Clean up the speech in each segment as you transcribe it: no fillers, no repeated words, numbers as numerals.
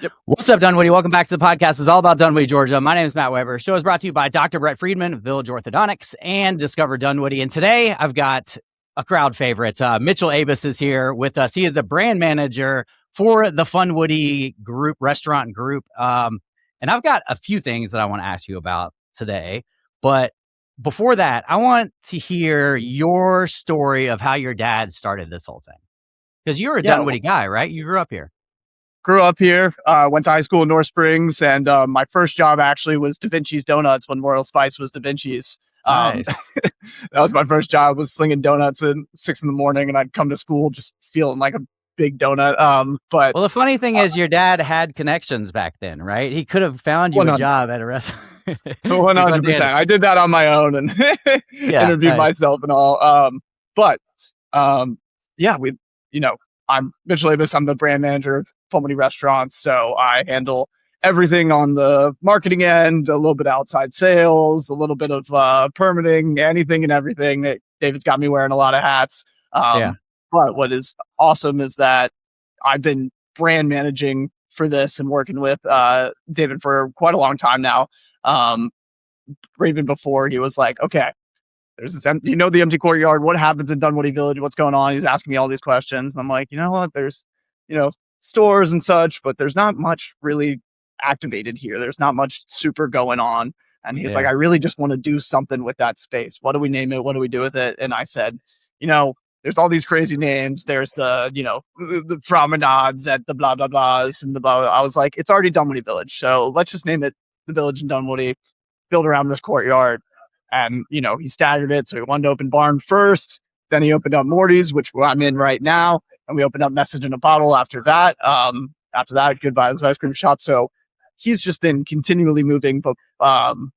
Yep. What's up, Dunwoody? Welcome back to the podcast. It's all about Dunwoody, Georgia. My name is Matt Weber. The show is brought to you by Dr. Brett Friedman of Village Orthodontics and Discover Dunwoody. And today I've got a crowd favorite. Mitchell Abes is here with us. He is the brand manager for the Funwoody group, restaurant group. And I've got a few things that I want to ask you about today. But before that, I want to hear your story of how your dad started this whole thing. Because you're a Dunwoody guy, right? You grew up here. Grew up here, went to high school in North Springs, and my first job actually was Da Vinci's Donuts when Royal Spice was Da Vinci's. Nice. That was my first job, was slinging donuts at 6 a.m, and I'd come to school just feeling like a big donut. But well, the funny thing is your dad had connections back then, right? He could have found you 100. a job at a restaurant. 100%. I did that on my own and interviewed myself and all. I'm Mitchell Abes. I'm the brand manager of Funwoody Restaurants, so I handle everything on the marketing end, a little bit of outside sales, a little bit of permitting, anything and everything. That David's got me wearing a lot of hats. But what is awesome is that I've been brand managing for this and working with David for quite a long time now. Even before he was like, okay, there's this empty, the empty courtyard. What happens in Dunwoody Village? What's going on? He's asking me all these questions. And I'm like, you know what? There's, stores and such, but there's not much really activated here. There's not much super going on. And he's like, I really just want to do something with that space. What do we name it? What do we do with it? And I said, there's all these crazy names. There's the, the promenades at the blah, blah, blahs and the blah, blah. I was like, it's already Dunwoody Village. So let's just name it the Village in Dunwoody, build around this courtyard. And, he staggered it. So he wanted to open Barn first. Then he opened up Morty's, which I'm in right now. And we opened up Message in a Bottle after that. Good Vibes Ice Cream Shop. So he's just been continually moving. But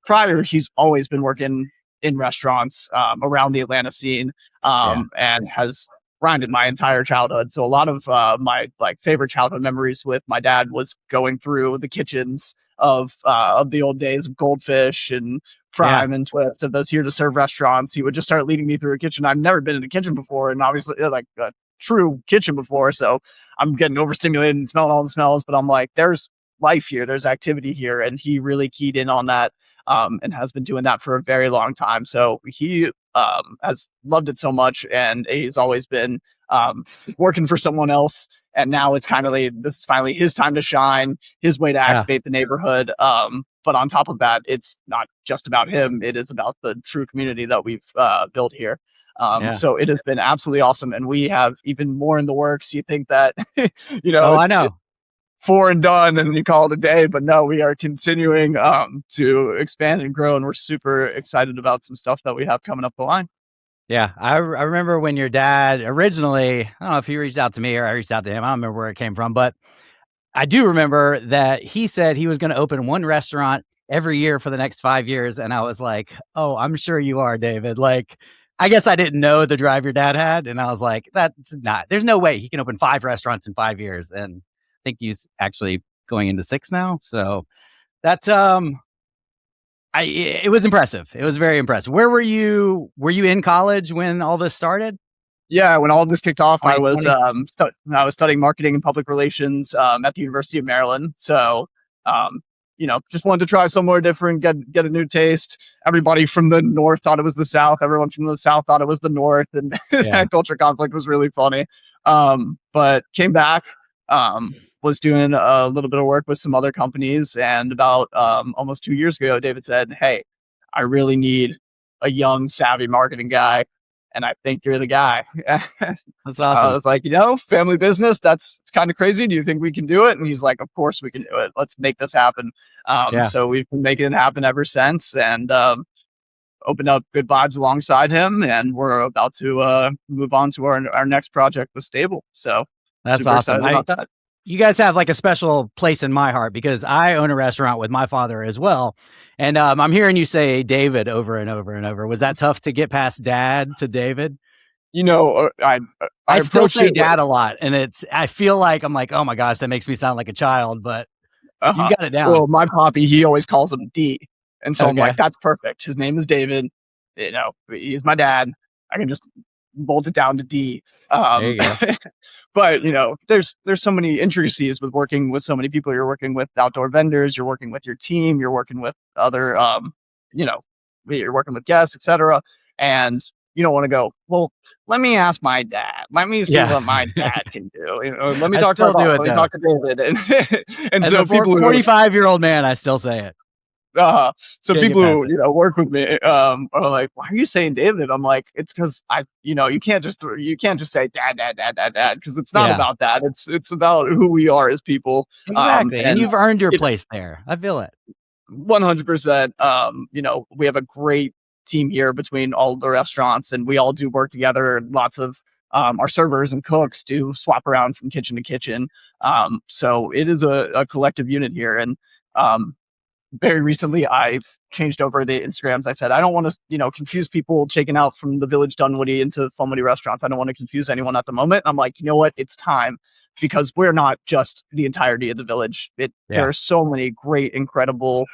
prior, he's always been working in restaurants around the Atlanta scene and has grinded my entire childhood. So a lot of my favorite childhood memories with my dad was going through the kitchens of the old days of Goldfish and Prime and Twist of those here to serve restaurants. He would just start leading me through a kitchen. I've never been in a kitchen before, and obviously like a true kitchen before. So I'm getting overstimulated and smelling all the smells, but I'm like, there's life here, there's activity here. And he really keyed in on that and has been doing that for a very long time. So he has loved it so much, and he's always been working for someone else. And now it's kind of like, this is finally his time to shine, his way to activate the neighborhood. But on top of that, it's not just about him. It is about the true community that we've built here. So it has been absolutely awesome. And we have even more in the works. You think that, I know. It's four and done and you call it a day, but no, we are continuing to expand and grow. And we're super excited about some stuff that we have coming up the line. Yeah, I remember when your dad originally, I don't know if he reached out to me or I reached out to him. I don't remember where it came from, but I do remember that he said he was going to open one restaurant every year for the next 5 years. And I was like, oh, I'm sure you are, David. Like, I guess I didn't know the drive your dad had. And I was like, there's no way he can open 5 restaurants in 5 years. And I think he's actually going into 6 now. So that, it was impressive. It was very impressive. Where were you? Were you in college when all this started? Yeah, when all this kicked off, I was studying marketing and public relations at the University of Maryland. So, just wanted to try somewhere different, get a new taste. Everybody from the North thought it was the South. Everyone from the South thought it was the North, and that culture conflict was really funny. But came back, was doing a little bit of work with some other companies, and about almost 2 years ago, David said, "Hey, I really need a young, savvy marketing guy. And I think you're the guy." That's awesome. I was like, family business, it's kind of crazy. Do you think we can do it? And he's like, of course we can do it. Let's make this happen. So we've been making it happen ever since, and opened up Good Vibes alongside him. And we're about to move on to our next project with Stable. So that's awesome. About that. You guys have like a special place in my heart because I own a restaurant with my father as well. And I'm hearing you say David over and over and over. Was that tough to get past dad to David? I still say dad a lot. And I feel like I'm like, oh my gosh, that makes me sound like a child, but you got it down. Well, my poppy, he always calls him D. And so I'm like, that's perfect. His name is David. He's my dad. I can just bolt it down to D. There you go. But there's so many intricacies with working with so many people. You're working with outdoor vendors, you're working with your team, you're working with other, you're working with guests, etc. And you don't want to go, well, let me ask my dad. Let me see what my dad can do. Let me I talk to still do my it, boss. Let me though. talk to David. And As so a people 45-year-old man, I still say it. so Can't people get who past it. work with me are like, why are you saying David? I'm like, it's because you can't just say dad, because it's not Yeah. about that. It's about who we are as people. Exactly. And And you've earned your it, place there. I feel it. 100%. We have a great team here between all the restaurants, and we all do work together. Lots of our servers and cooks do swap around from kitchen to kitchen. So it is a collective unit here. And very recently I changed over the Instagrams. I said, I don't want to, confuse people checking out from the Village Dunwoody into Funwoody restaurants. I don't want to confuse anyone at the moment. I'm like, you know what? It's time, because we're not just the entirety of the village. There are so many great, incredible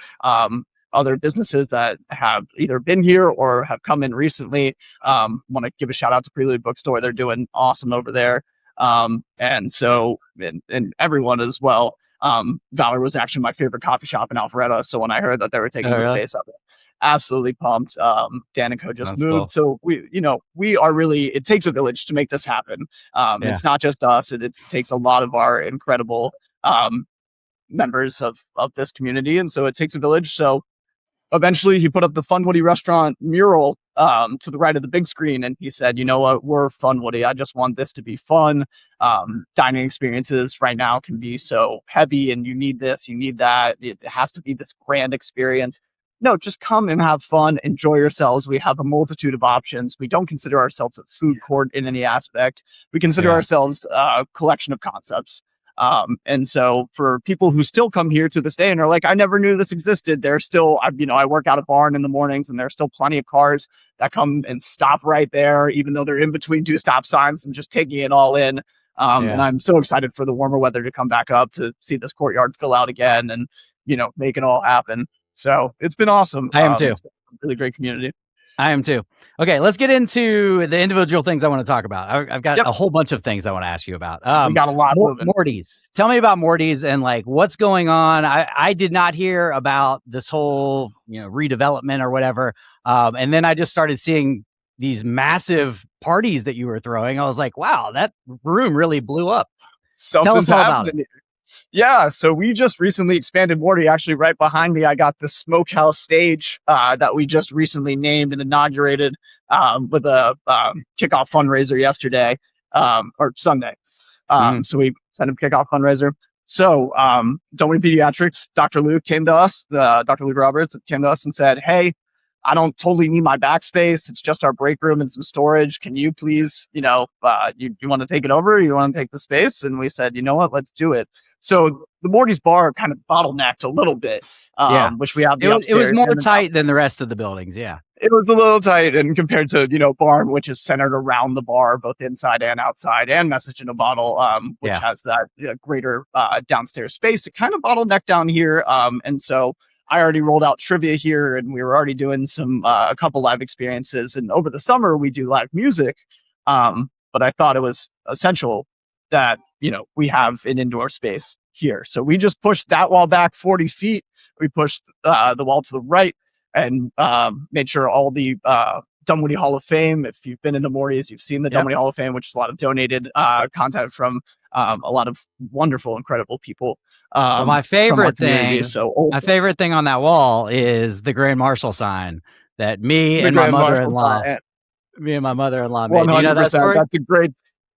other businesses that have either been here or have come in recently. Want to give a shout out to Prelude Bookstore. They're doing awesome over there. And everyone as well. Valor was actually my favorite coffee shop in Alpharetta. So when I heard that they were taking the really? space up, absolutely pumped. Dan and Co just That's moved. cool. So we are really, it takes a village to make this happen. It's not just us. It takes a lot of our incredible members of this community. And so it takes a village. So eventually he put up the Funwoody restaurant mural to the right of the big screen, and he said, you know what, we're Funwoody. I just want this to be fun. Dining experiences right now can be so heavy, and you need this, you need that. It has to be this grand experience. No, just come and have fun, enjoy yourselves. We have a multitude of options. We don't consider ourselves a food court in any aspect. We consider ourselves a collection of concepts. And so for people who still come here to this day and are like, I never knew this existed, there's still, I work out at Barn in the mornings, and there's still plenty of cars that come and stop right there, even though they're in between two stop signs, and just taking it all in. And I'm so excited for the warmer weather to come back up to see this courtyard fill out again and, make it all happen. So it's been awesome. I am too. It's been a really great community. I am too. Okay, let's get into the individual things I want to talk about. I've got a whole bunch of things I want to ask you about. We got a lot moving. Morty's. Tell me about Morty's and what's going on. I did not hear about this whole redevelopment or whatever. And then I just started seeing these massive parties that you were throwing. I was like, wow, that room really blew up. Tell us all about it. Yeah, so we just recently expanded Morty. Actually, right behind me, I got the Smokehouse Stage that we just recently named and inaugurated with a kickoff fundraiser yesterday or Sunday. So we sent a kickoff fundraiser. So Dunwoody Pediatrics, Dr. Luke came to us, Dr. Luke Roberts came to us and said, hey, I don't totally need my backspace. It's just our break room and some storage. Can you please, you want to take it over? You want to take the space? And we said, you know what, let's do it. So the Morty's bar kind of bottlenecked a little bit, which we have the upstairs. It was more tight than the rest of the buildings, It was a little tight, and compared to, Barn, which is centered around the bar, both inside and outside, and Message in a Bottle, which has that greater downstairs space. It kind of bottlenecked down here. And so I already rolled out trivia here, and we were already doing a couple live experiences. And over the summer, we do live music. But I thought it was essential that, we have an indoor space here. So we just pushed that wall back 40 feet. We pushed the wall to the right and made sure all the Dunwoody Hall of Fame, if you've been into Morty's, you've seen the Dunwoody Hall of Fame, which is a lot of donated content from a lot of wonderful, incredible people. Well, my favorite thing on that wall is the Grand Marshal sign that me and my mother-in-law made. Do you know that story? That's a great.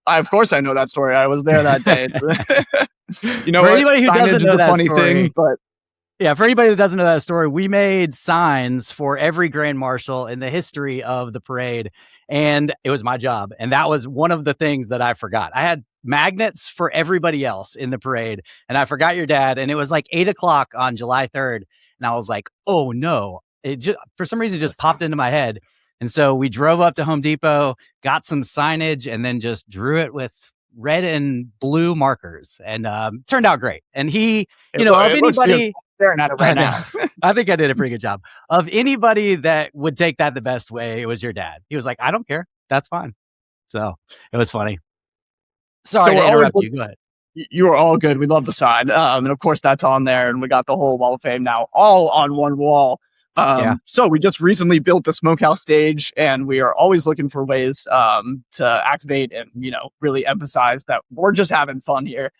Of course, I know that story. I was there that day. For anybody who doesn't know that story, for anybody who doesn't know that story, we made signs for every Grand Marshal in the history of the parade, and it was my job. And that was one of the things that I forgot. I had magnets for everybody else in the parade, and I forgot your dad. And it was like 8:00 on July 3rd, and I was like, "Oh no!" It just, for some reason, just popped into my head. And so we drove up to Home Depot, got some signage, and then just drew it with red and blue markers, and turned out great. And he, of anybody staring at it right now, I think I did a pretty good job. Of anybody that would take that the best way, it was your dad. He was like, I don't care. That's fine. So it was funny. So Sorry we're to always interrupt you. Go ahead. you are all good. We love the sign. And of course that's on there. And we got the whole Wall of Fame now all on one wall. Yeah. So we just recently built the Smokehouse Stage, and we are always looking for ways to activate and, really emphasize that we're just having fun here.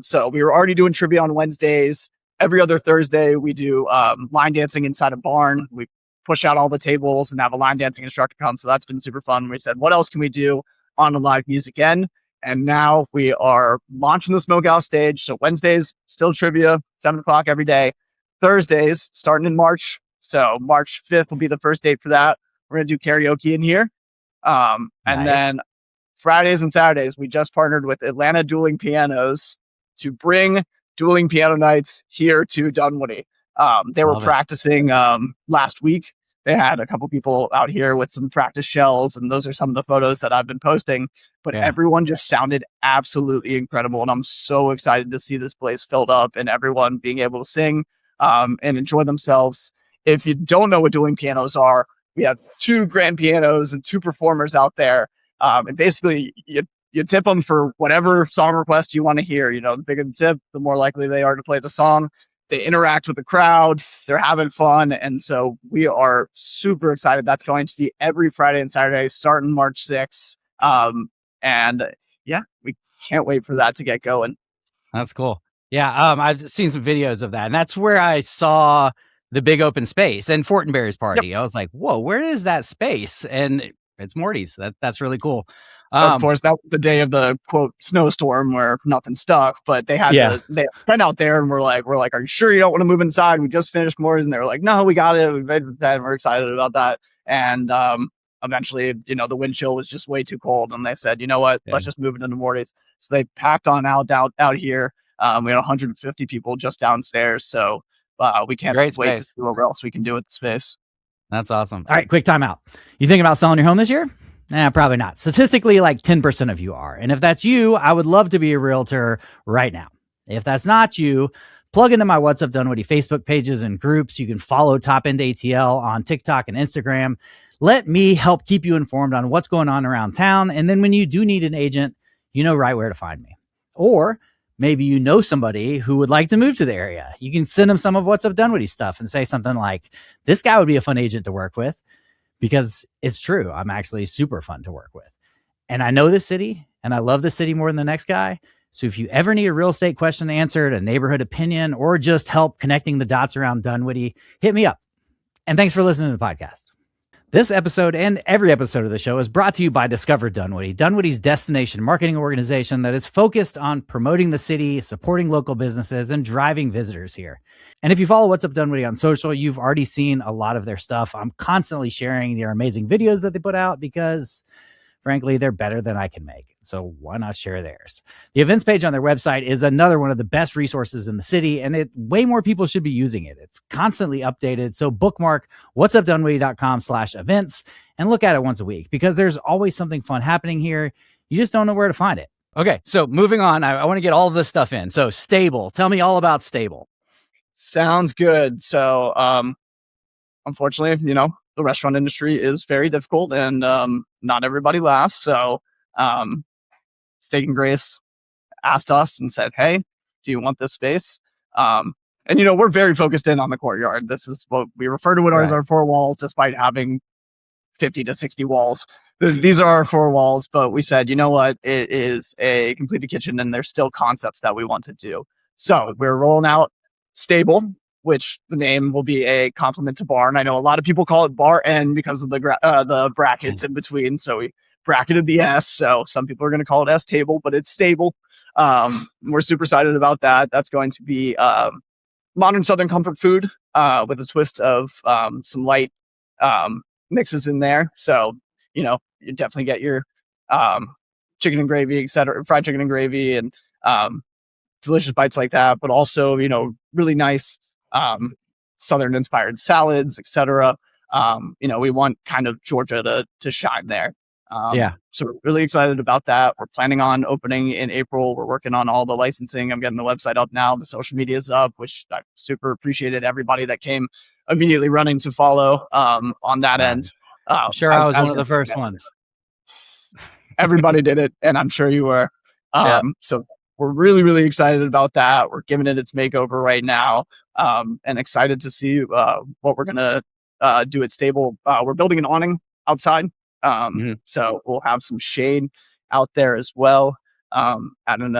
So we were already doing trivia on Wednesdays. Every other Thursday, we do line dancing inside a barn. We push out all the tables and have a line dancing instructor come. So that's been super fun. We said, what else can we do on a live music end? And now we are launching the Smokehouse Stage. So Wednesdays, still trivia, 7 o'clock every day. Thursdays, starting in March. So March 5th will be the first date for that. We're going to do karaoke in here. And Nice. then Fridays and Saturdays, we just partnered with Atlanta Dueling Pianos to bring dueling piano nights here to Dunwoody. They were Love it. practicing last week. They had a couple people out here with some practice shells, and those are some of the photos that I've been posting. But Yeah. everyone just sounded absolutely incredible, and I'm so excited to see this place filled up and everyone being able to sing and enjoy themselves. If you don't know what dueling pianos are, we have 2 grand pianos and 2 performers out there, and basically you tip them for whatever song request you want to hear. The bigger the tip, the more likely they are to play the song. They interact with the crowd. They're having fun. And so we are super excited. That's going to be every Friday and Saturday starting March 6th. And yeah, we can't wait for that to get going. That's cool. Yeah. I've seen some videos of that, and that's where I saw the big open space and Fortenberry's party. Yep. I was like, whoa, where is that space? And it's Morty's. That's really cool. Of course, that was the day of the quote snowstorm where nothing stuck, but they had they went out there and we're like, are you sure you don't want to move inside? We just finished Morty's, and they were like, no, we got it. We made that, and we're excited about that. And eventually, the wind chill was just way too cold, and they said, you know what, let's just move it into Morty's. So they packed on out here. We had 150 people just downstairs, so we can't wait to see what else we can do with the space. That's awesome. All right, quick timeout. You thinking about selling your home this year? Nah, probably not. Statistically, like 10% of you are. And if that's you, I would love to be a realtor right now. If that's not you, plug into my What's Up Dunwoody Facebook pages and groups. You can follow Top End ATL on TikTok and Instagram. Let me help keep you informed on what's going on around town. And then when you do need an agent, you know right where to find me. Or maybe you know somebody who would like to move to the area. You can send them some of What's Up Dunwoody stuff and say something like, this guy would be a fun agent to work with. Because it's true. I'm actually super fun to work with. And I know this city, and I love this city more than the next guy. So if you ever need a real estate question answered, a neighborhood opinion, or just help connecting the dots around Dunwoody, hit me up. And thanks for listening to the podcast. This episode and every episode of the show is brought to you by Discover Dunwoody, Dunwoody's destination marketing organization that is focused on promoting the city, supporting local businesses, and driving visitors here. And if you follow What's Up Dunwoody on social, you've already seen a lot of their stuff. I'm constantly sharing their amazing videos that they put out because, frankly, they're better than I can make. So why not share theirs? The events page on their website is another one of the best resources in the city, and way more people should be using it. It's constantly updated. So bookmark whatsupdunwoody.com/events and look at it once a week because there's always something fun happening here. You just don't know where to find it. Okay, so moving on, I want to get all of this stuff in. So Stable, tell me all about Stable. Sounds good. So unfortunately, the restaurant industry is very difficult, and not everybody lasts. So Steak and Grace asked us and said, hey, do you want this space? And we're very focused in on the courtyard. This is what we refer to it as our 4 walls, despite having 50 to 60 walls. These are our 4 walls, but we said, you know what, it is a completed kitchen, and there's still concepts that we want to do. So we're rolling out Stable, which the name will be a compliment to barn. I know a lot of people call it bar N because of the brackets in between. So we bracketed the S. So some people are going to call it S table, but it's Stable. We're super excited about that. That's going to be modern Southern comfort food with a twist of some light mixes in there. So, you definitely get your chicken and gravy, etc., fried chicken and gravy, and delicious bites like that, but also, really nice Southern inspired salads, etc. We want kind of Georgia to shine there. So we're really excited about that. We're planning on opening in April. We're working on all the licensing. I'm getting the website up now. The social media is up, which I super appreciated everybody that came immediately running to follow on that end. I'm sure I was one of the first ones. Everybody did it, and I'm sure you were. Yeah. So we're really, really excited about that. We're giving it its makeover right now, and excited to see what we're gonna do at Stable. We're building an awning outside, Mhm. so we'll have some shade out there as well. Adding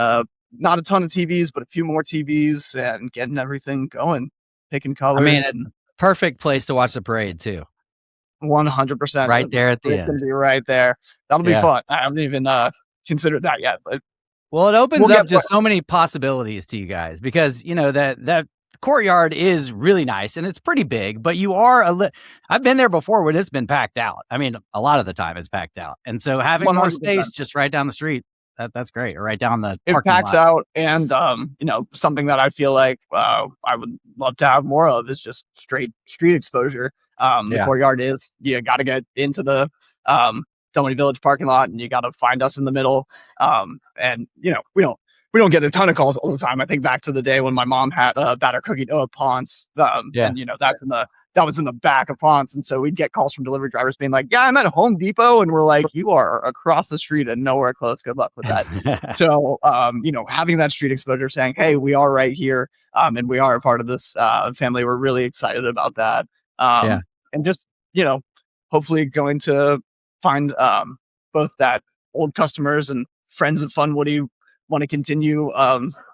not a ton of TVs, but a few more TVs, and getting everything going, picking I mean, colors, it's and perfect place to watch the parade too. 100%. Right there at the It's end. gonna be right there. That'll be Yeah. fun. I haven't even considered that yet, but Well, it opens we'll up get just so many possibilities to you guys because that courtyard is really nice and it's pretty big, but you are I've been there before when it's been packed out. I mean, a lot of the time it's packed out. And so having more 100%. space just right down the street, that's great. Or right down the It parking packs lot. out, and something that I feel like I would love to have more of is just straight street exposure. The Yeah. courtyard is, you got to get into the um, Dunwoody Village parking lot, and you got to find us in the middle. And we don't get a ton of calls all the time. I think back to the day when my mom had batter cookie dough at Ponce, Yeah. and that was in the back of Ponce, and so we'd get calls from delivery drivers being like, "Yeah, I'm at Home Depot," and we're like, "You are across the street and nowhere close. Good luck with that." So, having that street exposure, saying, "Hey, we are right here, and we are a part of this family." We're really excited about that, Yeah. and just hopefully going to find both that old customers and friends of Funwoody want to continue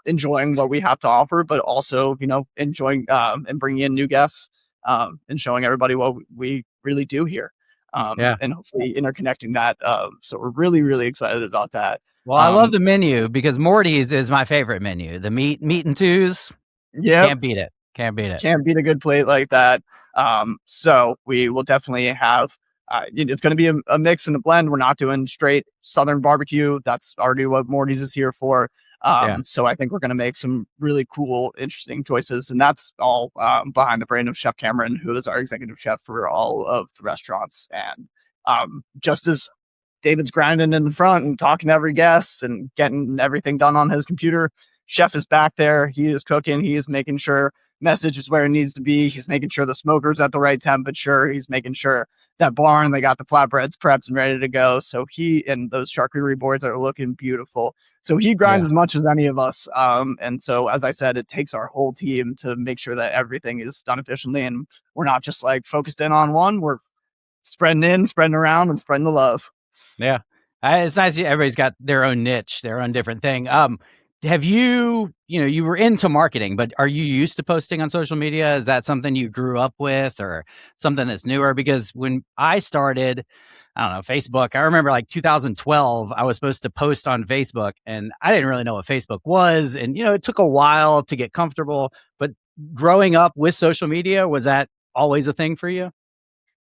enjoying what we have to offer, but also enjoying and bringing in new guests, and showing everybody what we really do here, Yeah. and hopefully interconnecting that. So we're really, really excited about that. Well, I love Um, the menu because Morty's is my favorite menu. The meat and twos, yep, can't beat it. Can't beat it. can't beat a good plate like that. So we will definitely have. It's going to be a mix and a blend. We're not doing straight Southern barbecue. That's already what Morty's is here for. Yeah. So I think we're going to make some really cool, interesting choices, and that's all behind the brain of Chef Cameron, who is our executive chef for all of the restaurants. And just as David's grinding in the front and talking to every guest and getting everything done on his computer, Chef is back there. He is cooking. He is making sure message is where it needs to be. He's making sure the smoker's at the right temperature. He's making sure that barn, they got the flatbreads prepped and ready to go. So he and those charcuterie boards are looking beautiful. So he grinds Yeah. as much as any of us. And so, as I said, it takes our whole team to make sure that everything is done efficiently. And we're not just like focused in on one. We're spreading in, spreading around, and spreading the love. Yeah. It's nice everybody's got their own niche, their own different thing. Have you were into marketing, but are you used to posting on social media? Is that something you grew up with or something that's newer? Because when I started, I don't know, Facebook, I remember like 2012, I was supposed to post on Facebook and I didn't really know what Facebook was. And, it took a while to get comfortable, but growing up with social media, was that always a thing for you?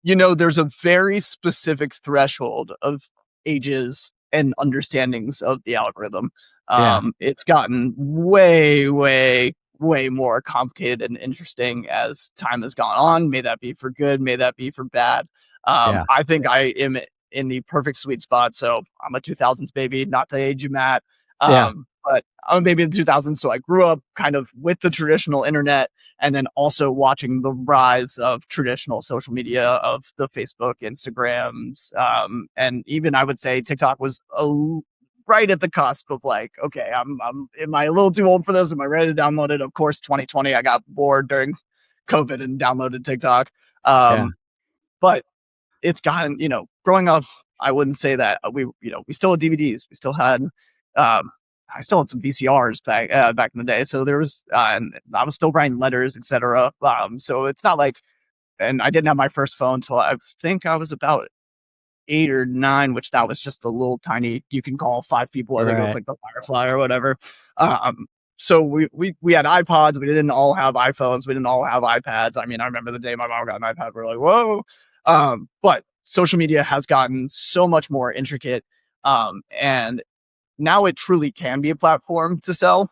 There's a very specific threshold of ages and understandings of the algorithm. Yeah. It's gotten way, way, way more complicated and interesting as time has gone on. May that be for good, may that be for bad. Yeah. I think I am in the perfect sweet spot. So I'm a 2000s baby, not to age you, Matt. Yeah. But I'm a baby in the 2000s. So I grew up kind of with the traditional internet, and then also watching the rise of traditional social media, of the Facebook, Instagrams, and even I would say TikTok was right at the cusp of like, okay, am I a little too old for this? Am I ready to download it? Of course, 2020, I got bored during COVID and downloaded TikTok. Yeah. But it's gotten, growing up, I wouldn't say that we still had DVDs, we still had, I still had some VCRs back in the day. So there was, and I was still writing letters, etc. So it's not like, and I didn't have my first phone until I think I was about 8 or 9, which that was just a little tiny. You can call 5 people. I think it was Right. like the Firefly or whatever. So we had iPods. We didn't all have iPhones. We didn't all have iPads. I mean, I remember the day my mom got an iPad. We're like, whoa. But social media has gotten so much more intricate, and now it truly can be a platform to sell,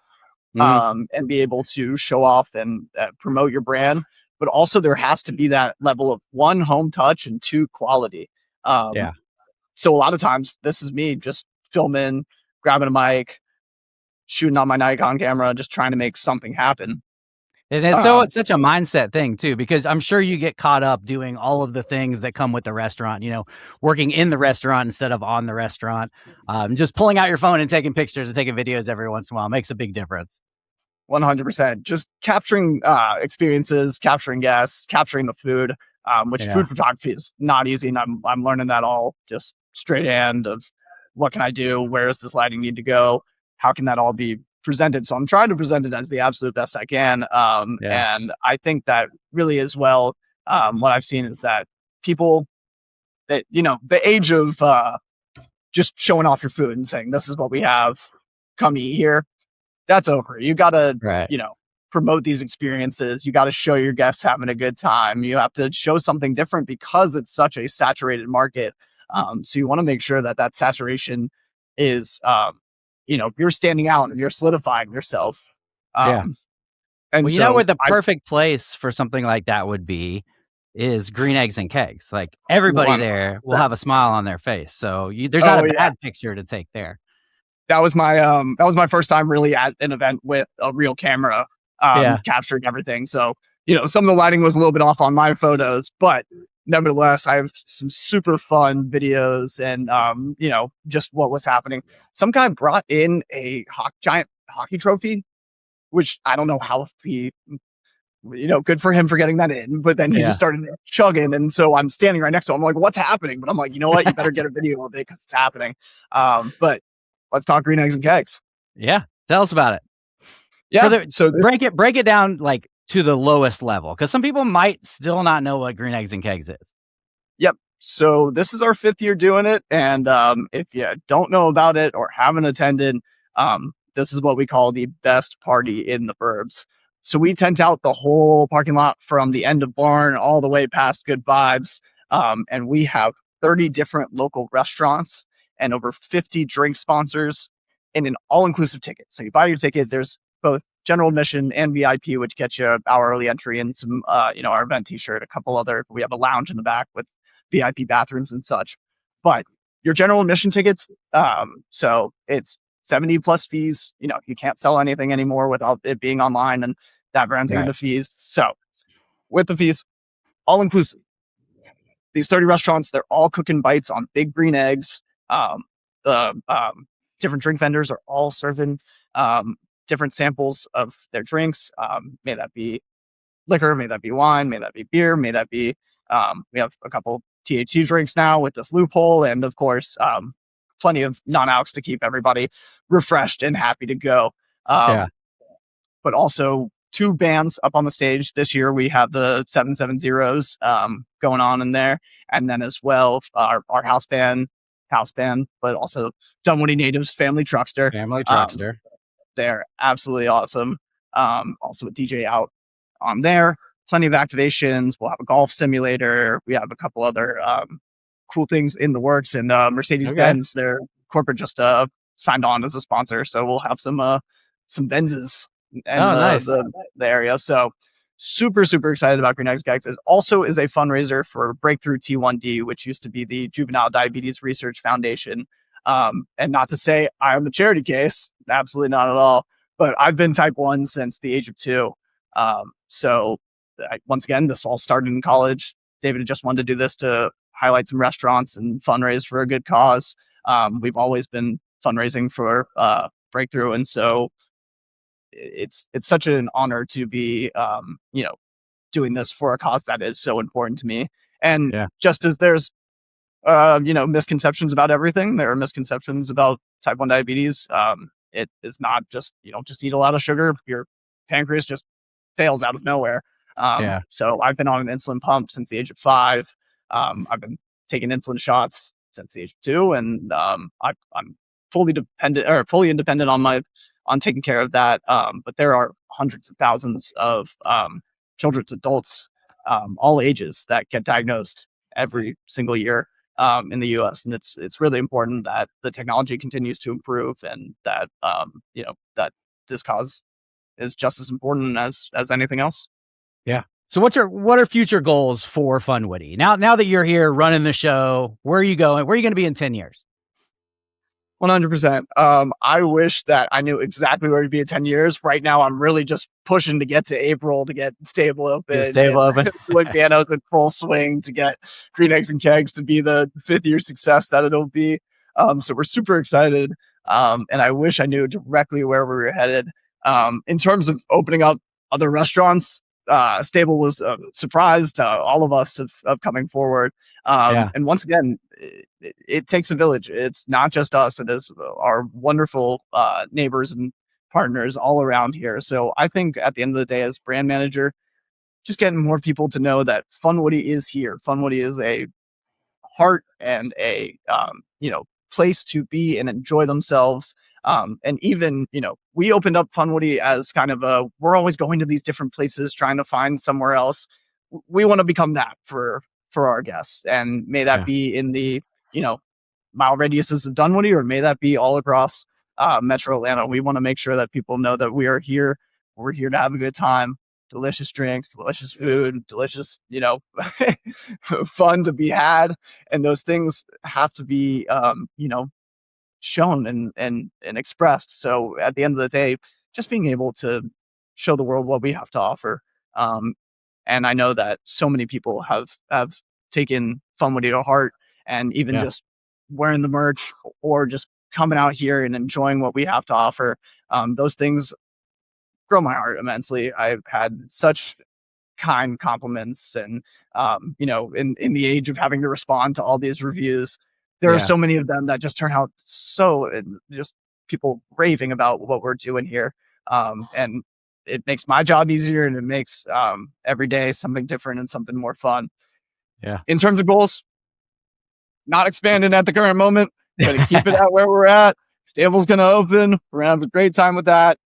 Mhm. and be able to show off and promote your brand. But also, there has to be that level of one, home touch, and two, quality. Um, Yeah. so a lot of times, this is me just filming, grabbing a mic, shooting on my Nikon camera, just trying to make something happen. And it's such a mindset thing too, because I'm sure you get caught up doing all of the things that come with the restaurant, working in the restaurant instead of on the restaurant. Just pulling out your phone and taking pictures and taking videos every once in a while makes a big difference. 100%. Just capturing experiences, capturing guests, capturing the food, which food photography is not easy. And I'm learning that all just straight hand of what can I do? Where does this lighting need to go? How can that all be presented? So I'm trying to present it as the absolute best I can. And I think that really as well, what I've seen is that people that, the age of just showing off your food and saying, this is what we have, come eat here. That's over. You got to, promote these experiences. You got to show your guests having a good time. You have to show something different because it's such a saturated market. So you want to make sure that that saturation is, you're standing out and you're solidifying yourself. And so what the perfect place for something like that would be is Green Eggs and Kegs. Like everybody there will have a smile on their face. So there's not a bad picture to take there. That was my first time really at an event with a real camera, capturing everything. So, some of the lighting was a little bit off on my photos, but nevertheless, I have some super fun videos and, just what was happening. Some guy brought in a giant hockey trophy, which I don't know how he, good for him for getting that in, but then he just started chugging. And so I'm standing right next to him. I'm like, what's happening? But I'm like, you know what? You better get a video of it because it's happening. But let's talk Green Eggs and Kegs. Yeah. Tell us about it. Yeah. So break it down like to the lowest level, because some people might still not know what Green Eggs and Kegs is. Yep. So this is our 5th year doing it. And if you don't know about it or haven't attended, this is what we call the best party in the burbs. So we tent out the whole parking lot from the end of Barn all the way past Good Vibes. And we have 30 different local restaurants and over 50 drink sponsors and an all-inclusive ticket. So you buy your ticket, there's both general admission and VIP, which gets you our early entry and some, our event t-shirt, a couple other, we have a lounge in the back with VIP bathrooms and such. But your general admission tickets, so it's 70 plus fees. You can't sell anything anymore without it being online and that renting the fees. So with the fees, all inclusive. These 30 restaurants, they're all cooking bites on big green eggs. The different drink vendors are all serving different samples of their drinks. May that be liquor, may that be wine, may that be beer, may that be, we have a couple THC drinks now with this loophole. And of course, plenty of non-alcs to keep everybody refreshed and happy to go. But also 2 bands up on the stage. This year we have the 770s going on in there. And then as well, our house band, but also Dunwoody natives, Family Truckster. They're absolutely awesome. Also a DJ out on there. Plenty of activations. We'll have a golf simulator. We have a couple other cool things in the works. And Mercedes-Benz, their corporate just signed on as a sponsor. So we'll have some Benzes in the area. So super, super excited about Green Eggs Kegs. It also is a fundraiser for Breakthrough T1D, which used to be the Juvenile Diabetes Research Foundation. And not to say I'm a charity case, absolutely not at all, but I've been type 1 since the age of 2. Once again, this all started in college. David just wanted to do this to highlight some restaurants and fundraise for a good cause. We've always been fundraising for Breakthrough. And so it's such an honor to be, doing this for a cause that is so important to me. And just as there's, misconceptions about everything, there are misconceptions about type 1 diabetes. It is not just, you don't just eat a lot of sugar. Your pancreas just fails out of nowhere. So I've been on an insulin pump since the age of 5. I've been taking insulin shots since the age of 2, and I'm fully independent on taking care of that. But there are hundreds of thousands of children's adults, all ages, that get diagnosed every single year in the U.S. And it's really important that the technology continues to improve, and that that this cause is just as important as anything else. Yeah. So what are future goals for Funwoody? Now that you're here running the show, where are you going? Where are you going to be in 10 years? 100%. I wish that I knew exactly where to be in 10 years. Right now, I'm really just pushing to get to April to get stable Get open, stable get open. Dueling Pianos in full swing, to get Green Eggs and Kegs to be the 5th-year success that it'll be. So we're super excited. And I wish I knew directly where we were headed. In terms of opening up other restaurants, Stable was surprised all of us of coming forward. Yeah. And once again, it takes a village. It's not just us. It is our wonderful neighbors and partners all around here. So I think at the end of the day, as brand manager, just getting more people to know that Funwoody is here. Funwoody is a heart and a place to be and enjoy themselves. And even we opened up Funwoody as kind of we're always going to these different places trying to find somewhere else. We want to become that for our guests, and may that Yeah. be in the mile radiuses of Dunwoody, or may that be all across Metro Atlanta. We want to make sure that people know that we are here. We're here to have a good time. Delicious drinks, delicious food, delicious, fun to be had, and those things have to be, shown and expressed. So at the end of the day, just being able to show the world what we have to offer. Um, and I know that so many people have taken Funwoody to heart, and even Yeah. just wearing the merch or just coming out here and enjoying what we have to offer. Those things grow my heart immensely. I've had such kind compliments, and in the age of having to respond to all these reviews, there are Yeah. so many of them that just turn out so just people raving about what we're doing here. And it makes my job easier, and it makes every day something different and something more fun. Yeah. In terms of goals, not expanding at the current moment. Going to keep it at where we're at. Stable's going to open. We're going to have a great time with that.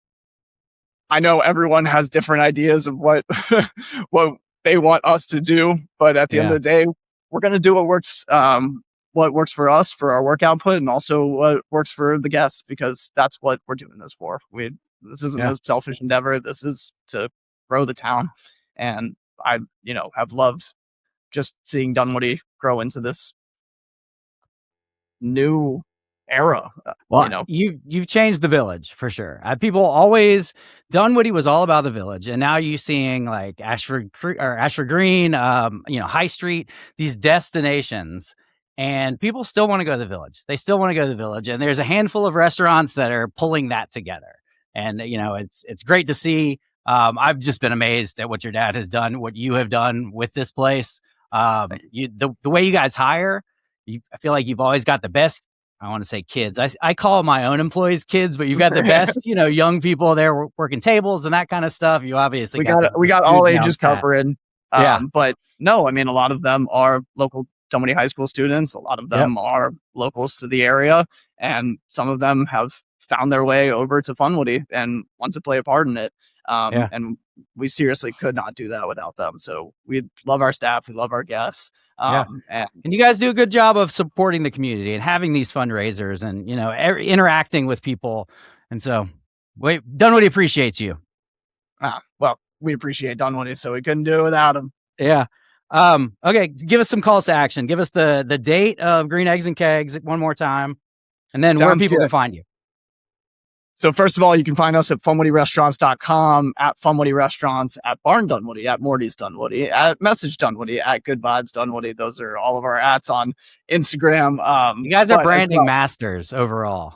I know everyone has different ideas of what what they want us to do, but at the end Yeah. of the day, we're going to do what works for us, for our work output, and also what works for the guests, because that's what we're doing this for. This isn't Yeah. a selfish endeavor. This is to grow the town, and I have loved just seeing Dunwoody grow into this new era. Well, you've changed the village for sure. People always Dunwoody was all about the village, and now you seeing like Ashford Green, High Street, these destinations, and people still want to go to the village. They still want to go to the village, and there's a handful of restaurants that are pulling that together. And it's great to see. I've just been amazed at what your dad has done, what you have done with this place. The way you guys hire, I feel like you've always got the best. I want to say kids. I call my own employees kids, but you've got the best, young people there working tables and that kind of stuff. You obviously we got all ages covered. Yeah. But no, I mean, a lot of them are local Dunwoody High School students. A lot of Yep. them are locals to the area, and some of them have found their way over to Funwoody and want to play a part in it. Yeah. And we seriously could not do that without them. So we love our staff. We love our guests. And you guys do a good job of supporting the community and having these fundraisers and, interacting with people. And so Dunwoody appreciates you. Well, we appreciate Dunwoody, so we couldn't do it without them. Yeah. Okay. Give us some calls to action. Give us the date of Green Eggs and Kegs one more time, and then where people can find you. So first of all, you can find us at funwoodyrestaurants.com, at Funwoody Restaurants, at Barn Dunwoody, at Morty's Dunwoody, at Message Dunwoody, at Good Vibes Dunwoody. Those are all of our ats on Instagram. You guys are branding masters overall.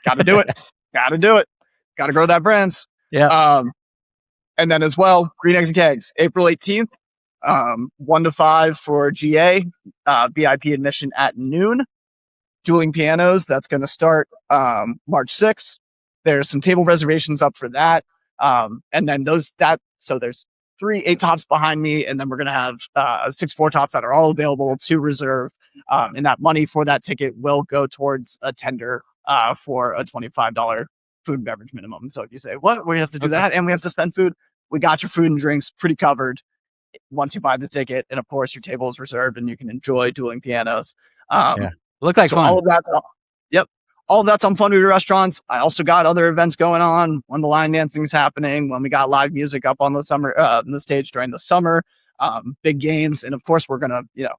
Got to do it. Got to do it. Got to grow that brands. Yeah. And then as well, Green Eggs and Kegs, April 18th, 1 to 5 for GA, VIP admission at noon. Dueling Pianos, that's going to start March 6th. There's some table reservations up for that. And then so there's 3 8-tops behind me, and then we're going to have 6 4-tops that are all available to reserve. And that money for that ticket will go towards a tender for a $25 food and beverage minimum. So if you say, what, we have to do that and we have to spend food, we got your food and drinks pretty covered once you buy the ticket. And of course, your table is reserved and you can enjoy Dueling Pianos. Look like fun. All of that. Yep. All of that's on Funwoody Restaurants. I also got other events going on when the line dancing is happening, when we got live music up on the stage during the summer, big games. And of course, we're going to,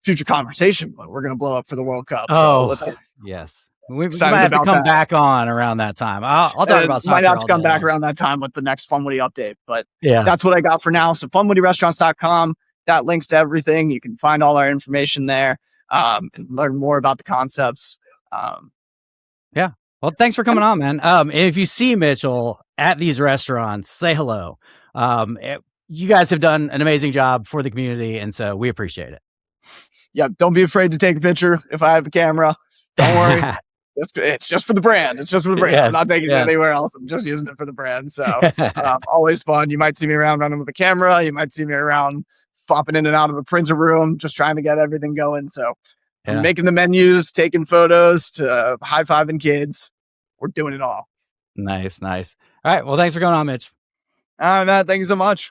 future conversation, but we're going to blow up for the World Cup. Oh, So yes. We might excited have to about come that. back on around that time. I'll talk about soccer might have to all come day back long. around that time with the next Funwoody update. But Yeah. that's what I got for now. So funwoodyrestaurants.com, that links to everything. You can find all our information there, and learn more about the concepts. Yeah. Well, thanks for coming on, man. And if you see Mitchell at these restaurants, say hello. You guys have done an amazing job for the community, and so we appreciate it. Yeah, don't be afraid to take a picture if I have a camera. Don't worry. It's just for the brand. It's just for the brand. Yes, I'm not taking it yes. anywhere else. I'm just using it for the brand. So always fun. You might see me around running with a camera. You might see me around popping in and out of a printer room, just trying to get everything going. So from making the menus, taking photos, to high-fiving kids, we're doing it all. Nice, nice. All right. Well, thanks for going on, Mitch. All right, Matt. Thank you so much.